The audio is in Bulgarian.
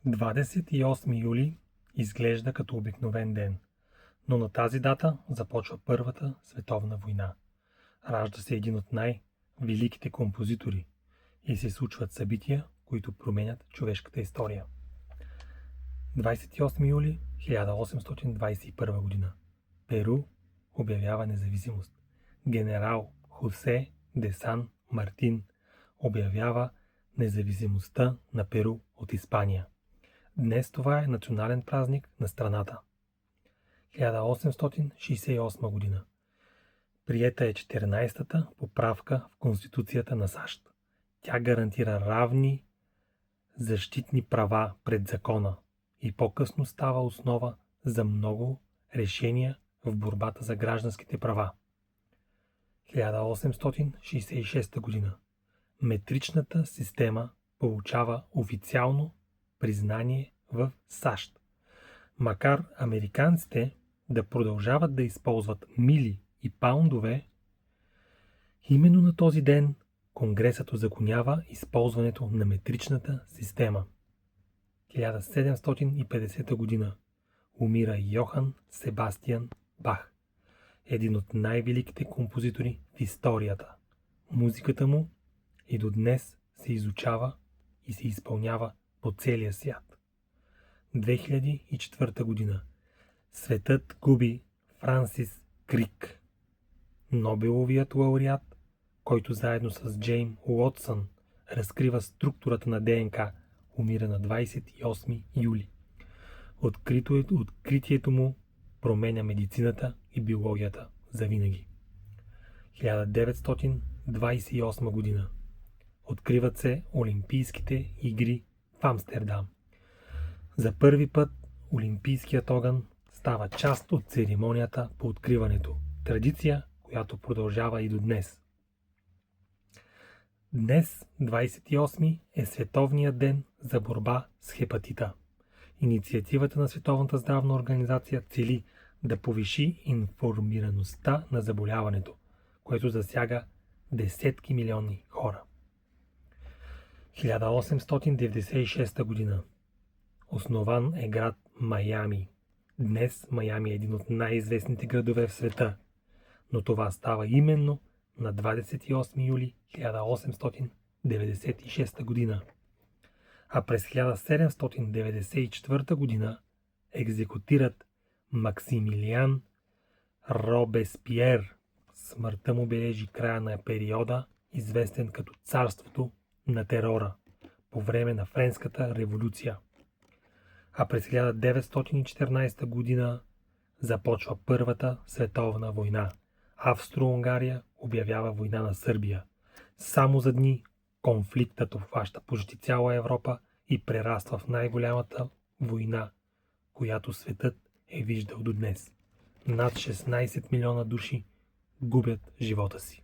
28 юли изглежда като обикновен ден, но на тази дата започва Първата световна война. Ражда се един от най-великите композитори и се случват събития, които променят човешката история. 28 юли 1821 година. Перу обявява независимост. Генерал Хосе де Сан Мартин обявява независимостта на Перу от Испания. Днес това е национален празник на страната. 1868 година. Приета е 14-та поправка в Конституцията на САЩ. Тя гарантира равни защитни права пред закона и по-късно става основа за много решения в борбата за гражданските права. 1866 година. Метричната система получава официално признание в САЩ. Макар американците да продължават да използват мили и паундове, именно на този ден Конгресът узаконява използването на метричната система. 1750 година. Умира Йохан Себастиан Бах, един от най-великите композитори в историята. Музиката му и до днес се изучава и се изпълнява по целия свят. 2004 година. Светът губи Франсис Крик, Нобеловият лауреат, който заедно с Джеймс Уотсън разкрива структурата на ДНК, умира на 28 юли. Откритието му променя медицината и биологията завинаги. 1928 година. Откриват се Олимпийските игри в Амстердам. За първи път олимпийският огън става част от церемонията по откриването. Традиция, която продължава и до днес. Днес, 28 е Световният ден за борба с хепатита. Инициативата на Световната здравна организация цели да повиши информираността на заболяването, което засяга десетки милиони хора. 1896 година. Основан е град Майами. Днес Майами е един от най-известните градове в света, но това става именно на 28 юли 1896 година. А през 1794 година екзекутират Максимилиан Робеспиер. Смъртта му бележи края на периода, известен като царството на терора, по време на Френската революция. А през 1914 година започва Първата световна война. Австро-Унгария обявява война на Сърбия. Само за дни конфликтът обхваща почти цяла Европа и прераства в най-голямата война, която светът е виждал до днес. Над 16 милиона души губят живота си.